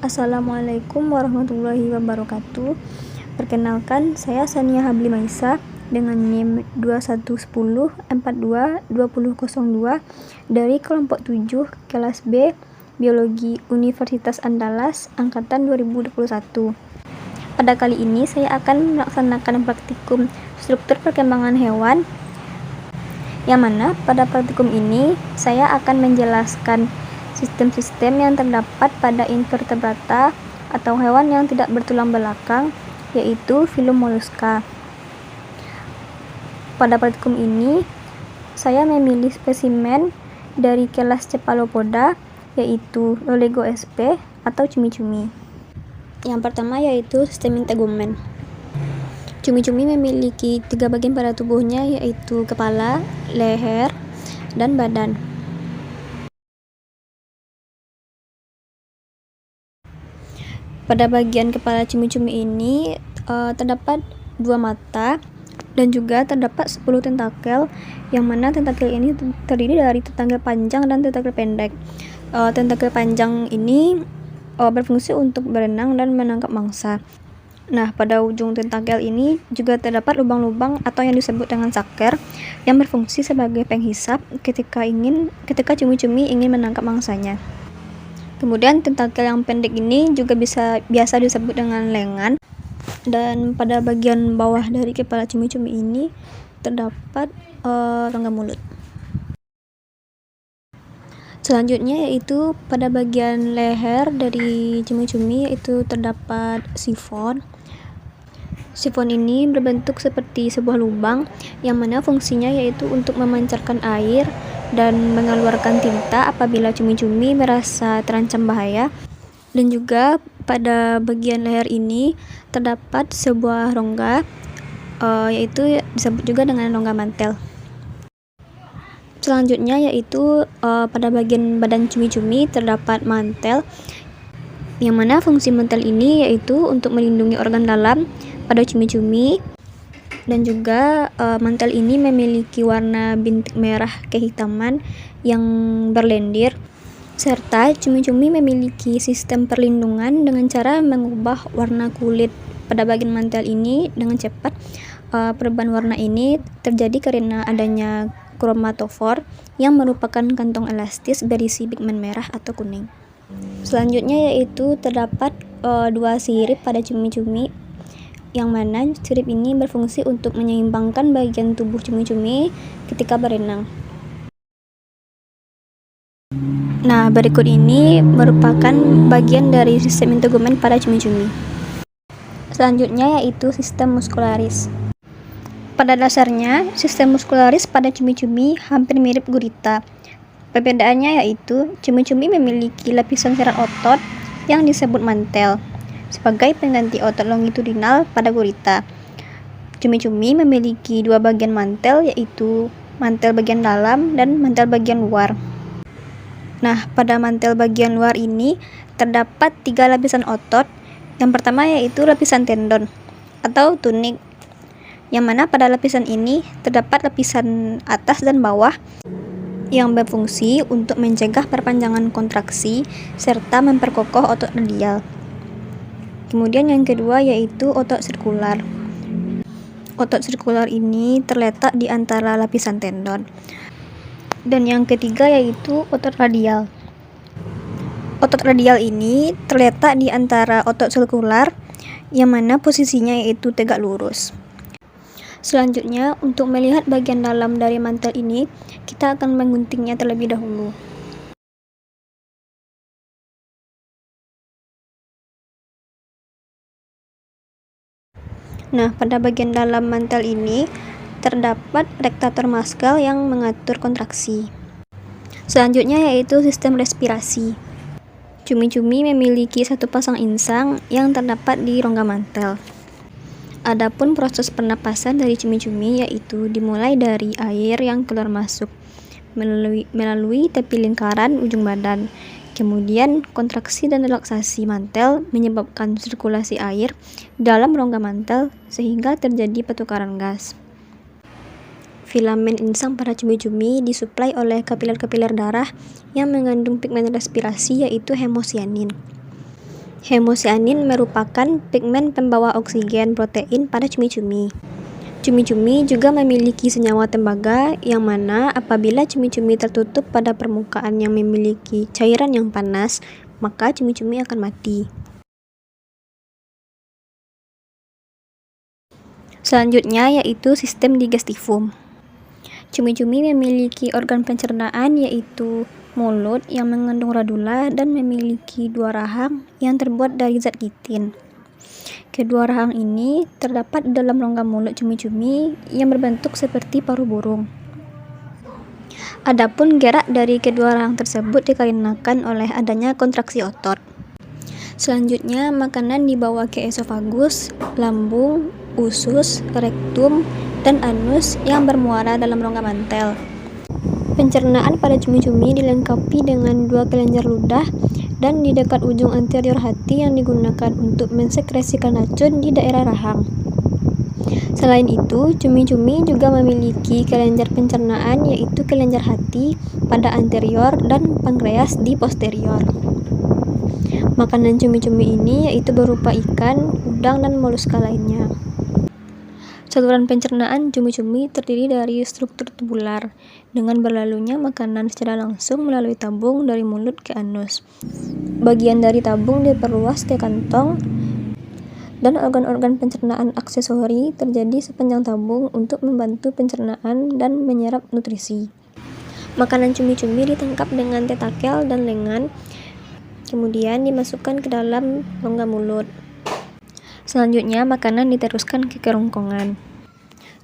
Assalamualaikum warahmatullahi wabarakatuh. Perkenalkan, saya Sania Habli Maisa dengan NIM 2110422002 dari kelompok 7 kelas B Biologi Universitas Andalas angkatan 2021. Pada kali ini saya akan melaksanakan praktikum struktur perkembangan hewan, yang mana pada praktikum ini saya akan menjelaskan sistem-sistem yang terdapat pada invertebrata atau hewan yang tidak bertulang belakang, yaitu filum moluska. Pada praktikum ini, saya memilih spesimen dari kelas Cephalopoda, yaitu Loligo sp atau cumi-cumi. Yang pertama yaitu sistem integumen. Cumi-cumi memiliki 3 bagian pada tubuhnya, yaitu kepala, leher, dan badan. Pada bagian kepala cumi-cumi ini terdapat 2 mata dan juga terdapat 10 tentakel, yang mana tentakel ini terdiri dari tentakel panjang dan tentakel pendek. Tentakel panjang ini berfungsi untuk berenang dan menangkap mangsa. Nah, pada ujung tentakel ini juga terdapat lubang-lubang atau yang disebut dengan saker yang berfungsi sebagai penghisap ketika cumi-cumi ingin menangkap mangsanya. Kemudian tentakel yang pendek ini juga biasa disebut dengan lengan, dan pada bagian bawah dari kepala cumi-cumi ini terdapat rongga mulut. Selanjutnya yaitu pada bagian leher dari cumi-cumi yaitu terdapat sifon. Sifon ini berbentuk seperti sebuah lubang yang mana fungsinya yaitu untuk memancarkan air dan mengeluarkan tinta apabila cumi-cumi merasa terancam bahaya. Dan juga pada bagian leher ini terdapat sebuah rongga, yaitu disebut juga dengan rongga mantel. Selanjutnya yaitu pada bagian badan cumi-cumi terdapat mantel, yang mana fungsi mantel ini yaitu untuk melindungi organ dalam pada cumi-cumi. Dan juga mantel ini memiliki warna bintik merah kehitaman yang berlendir, serta cumi-cumi memiliki sistem perlindungan dengan cara mengubah warna kulit pada bagian mantel ini dengan cepat. Perubahan warna ini terjadi karena adanya kromatofor yang merupakan kantong elastis berisi pigmen merah atau kuning. Selanjutnya yaitu terdapat 2 sirip pada cumi-cumi, yang mana sirip ini berfungsi untuk menyeimbangkan bagian tubuh cumi-cumi ketika berenang. Nah, berikut ini merupakan bagian dari sistem integumen pada cumi-cumi. Selanjutnya yaitu sistem muskularis. Pada dasarnya, sistem muskularis pada cumi-cumi hampir mirip gurita. Perbedaannya yaitu cumi-cumi memiliki lapisan serat otot yang disebut mantel sebagai pengganti otot longitudinal pada gurita. Cumi-cumi memiliki 2 bagian mantel, yaitu mantel bagian dalam dan mantel bagian luar. Nah, pada mantel bagian luar ini terdapat 3 lapisan otot. Yang pertama yaitu lapisan tendon atau tunik, yang mana pada lapisan ini terdapat lapisan atas dan bawah yang berfungsi untuk mencegah perpanjangan kontraksi serta memperkokoh otot radial. Kemudian yang kedua yaitu otot sirkular. Otot sirkular ini terletak di antara lapisan tendon. Dan yang ketiga yaitu otot radial. Otot radial ini terletak di antara otot sirkular, yang mana posisinya yaitu tegak lurus. Selanjutnya, untuk melihat bagian dalam dari mantel ini, kita akan mengguntingnya terlebih dahulu. Nah, pada bagian dalam mantel ini terdapat rektator muscle yang mengatur kontraksi. Selanjutnya yaitu sistem respirasi. Cumi-cumi memiliki 1 pasang insang yang terdapat di rongga mantel. Adapun proses pernapasan dari cumi-cumi yaitu dimulai dari air yang keluar masuk melalui tepi lingkaran ujung badan. Kemudian kontraksi dan relaksasi mantel menyebabkan sirkulasi air dalam rongga mantel sehingga terjadi pertukaran gas. Filamen insang pada cumi-cumi disuplai oleh kapiler-kapiler darah yang mengandung pigmen respirasi yaitu hemosianin. Hemosianin merupakan pigmen pembawa oksigen protein pada cumi-cumi. Cumi-cumi juga memiliki senyawa tembaga yang mana apabila cumi-cumi tertutup pada permukaan yang memiliki cairan yang panas, maka cumi-cumi akan mati. Selanjutnya yaitu sistem digestifum. Cumi-cumi memiliki organ pencernaan yaitu mulut yang mengandung radula dan memiliki dua rahang yang terbuat dari zat kitin. Kedua rahang ini terdapat dalam rongga mulut cumi-cumi yang berbentuk seperti paruh burung. Adapun gerak dari kedua rahang tersebut dikarenakan oleh adanya kontraksi otot. Selanjutnya, makanan dibawa ke esofagus, lambung, usus, rektum, dan anus yang bermuara dalam rongga mantel. Pencernaan pada cumi-cumi dilengkapi dengan dua kelenjar ludah dan di dekat ujung anterior hati yang digunakan untuk mensekresikan racun di daerah rahang. Selain itu, cumi-cumi juga memiliki kelenjar pencernaan yaitu kelenjar hati pada anterior dan pankreas di posterior. Makanan cumi-cumi ini yaitu berupa ikan, udang, dan moluska lainnya. Saluran pencernaan cumi-cumi terdiri dari struktur tubular, dengan berlalunya makanan secara langsung melalui tabung dari mulut ke anus. Bagian dari tabung diperluas ke kantong, dan organ-organ pencernaan aksesori terjadi sepanjang tabung untuk membantu pencernaan dan menyerap nutrisi. Makanan cumi-cumi ditangkap dengan tentakel dan lengan, kemudian dimasukkan ke dalam rongga mulut. Selanjutnya, makanan diteruskan ke kerongkongan.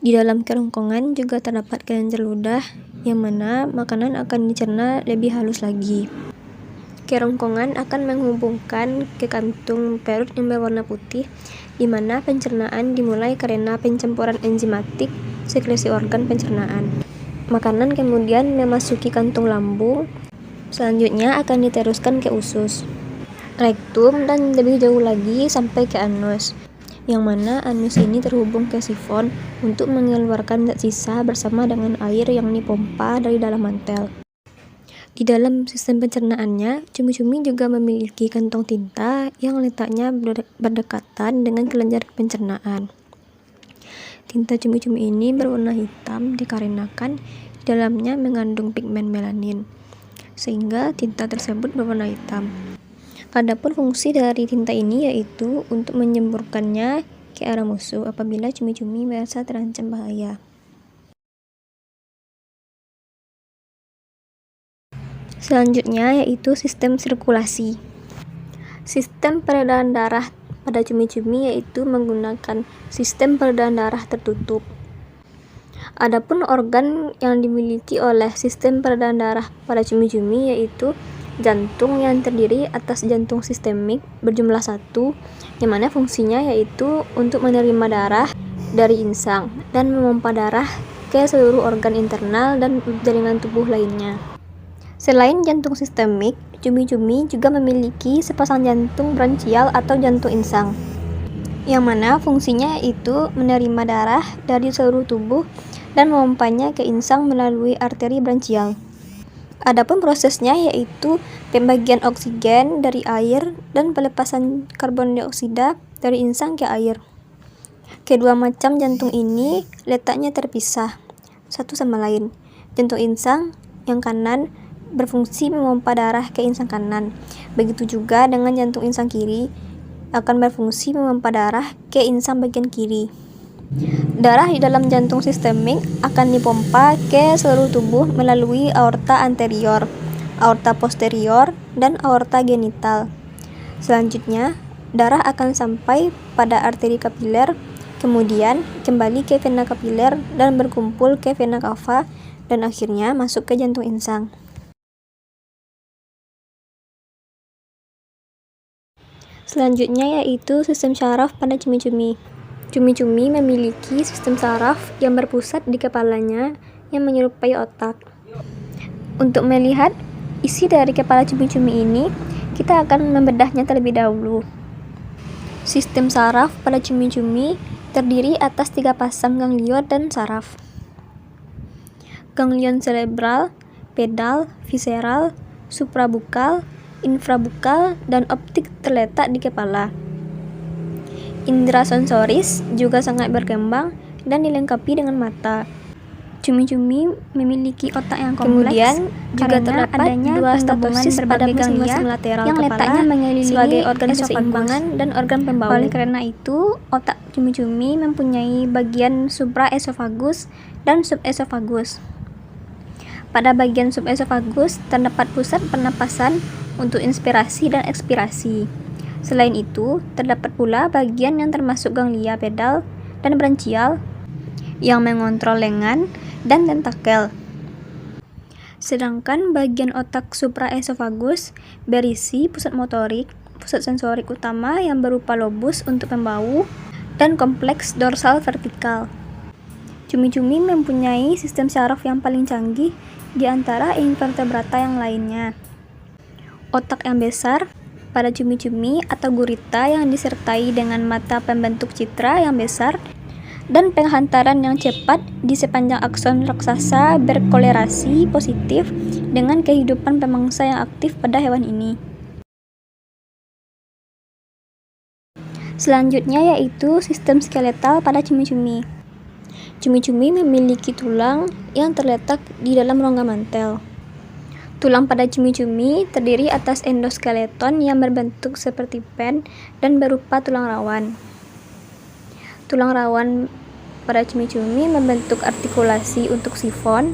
Di dalam kerongkongan juga terdapat kelenjar ludah, yang mana makanan akan dicerna lebih halus lagi. Kerongkongan akan menghubungkan ke kantung perut yang berwarna putih, di mana pencernaan dimulai karena pencampuran enzimatik sekresi organ pencernaan. Makanan kemudian memasuki kantung lambung, selanjutnya akan diteruskan ke usus, rektum, dan lebih jauh lagi sampai ke anus, yang mana anus ini terhubung ke sifon untuk mengeluarkan zat sisa bersama dengan air yang dipompa dari dalam mantel. Di dalam sistem pencernaannya, cumi-cumi juga memiliki kantong tinta yang letaknya berdekatan dengan kelenjar pencernaan. Tinta cumi-cumi ini berwarna hitam dikarenakan di dalamnya mengandung pigmen melanin, sehingga tinta tersebut berwarna hitam. Adapun fungsi dari tinta ini yaitu untuk menyemburkannya ke arah musuh apabila cumi-cumi merasa terancam bahaya. Selanjutnya yaitu sistem sirkulasi. Sistem peredaran darah pada cumi-cumi yaitu menggunakan sistem peredaran darah tertutup. Adapun organ yang dimiliki oleh sistem peredaran darah pada cumi-cumi yaitu jantung yang terdiri atas jantung sistemik berjumlah 1, yang mana fungsinya yaitu untuk menerima darah dari insang dan memompa darah ke seluruh organ internal dan jaringan tubuh lainnya. Selain jantung sistemik, cumi-cumi juga memiliki sepasang jantung branchial atau jantung insang, yang mana fungsinya yaitu menerima darah dari seluruh tubuh dan memompanya ke insang melalui arteri branchial. Adapun prosesnya yaitu pembagian oksigen dari air dan pelepasan karbon dioksida dari insang ke air. Kedua macam jantung ini letaknya terpisah satu sama lain. Jantung insang yang kanan berfungsi memompa darah ke insang kanan. Begitu juga dengan jantung insang kiri akan berfungsi memompa darah ke insang bagian kiri. Darah di dalam jantung sistemik akan dipompa ke seluruh tubuh melalui aorta anterior, aorta posterior, dan aorta genital. Selanjutnya, darah akan sampai pada arteri kapiler, kemudian kembali ke vena kapiler dan berkumpul ke vena cava, dan akhirnya masuk ke jantung insang. Selanjutnya yaitu sistem syaraf pada cumi-cumi. Cumi-cumi memiliki sistem saraf yang berpusat di kepalanya yang menyerupai otak. Untuk melihat isi dari kepala cumi-cumi ini, kita akan membedahnya terlebih dahulu. Sistem saraf pada cumi-cumi terdiri atas 3 pasang ganglion dan saraf. Ganglion cerebral, pedal, visceral, suprabukal, infrabukal, dan optik terletak di kepala. Indra sensoris juga sangat berkembang dan dilengkapi dengan mata. Cumi-cumi memiliki otak yang kompleks. Kemudian juga terdapat adanya dua statosis pada masing-masing lateral yang letaknya mengelilingi sebagai organ keseimbangan dan organ pembau. Oleh karena itu, otak cumi-cumi mempunyai bagian supraesofagus dan subesofagus. Pada bagian subesofagus terdapat pusat pernapasan untuk inspirasi dan ekspirasi. Selain itu, terdapat pula bagian yang termasuk ganglia pedal dan branchial yang mengontrol lengan dan tentakel. Sedangkan bagian otak supraesofagus berisi pusat motorik, pusat sensorik utama yang berupa lobus untuk pembau, dan kompleks dorsal vertikal. Cumi-cumi mempunyai sistem syaraf yang paling canggih di antara invertebrata yang lainnya. Otak yang besar pada cumi-cumi atau gurita yang disertai dengan mata pembentuk citra yang besar dan penghantaran yang cepat di sepanjang akson raksasa berkolerasi positif dengan kehidupan pemangsa yang aktif pada hewan ini. Selanjutnya yaitu sistem skeletal pada cumi-cumi. Cumi-cumi memiliki tulang yang terletak di dalam rongga mantel. Tulang pada cumi-cumi terdiri atas endoskeleton yang berbentuk seperti pen dan berupa tulang rawan. Tulang rawan pada cumi-cumi membentuk artikulasi untuk sifon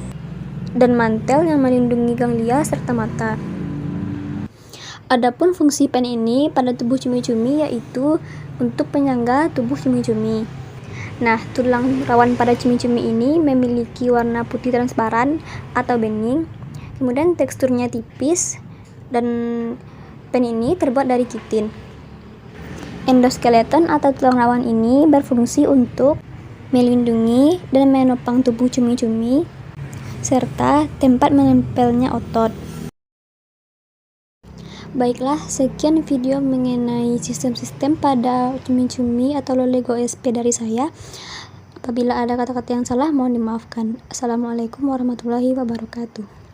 dan mantel yang melindungi ganglia serta mata. Adapun fungsi pen ini pada tubuh cumi-cumi yaitu untuk penyangga tubuh cumi-cumi. Nah, tulang rawan pada cumi-cumi ini memiliki warna putih transparan atau bening. Kemudian teksturnya tipis dan pen ini terbuat dari kitin. Endoskeleton atau tulang rawan ini berfungsi untuk melindungi dan menopang tubuh cumi-cumi serta tempat menempelnya otot. Baiklah, sekian video mengenai sistem-sistem pada cumi-cumi atau lolego SP dari saya. Apabila ada kata-kata yang salah, mohon dimaafkan. Assalamualaikum warahmatullahi wabarakatuh.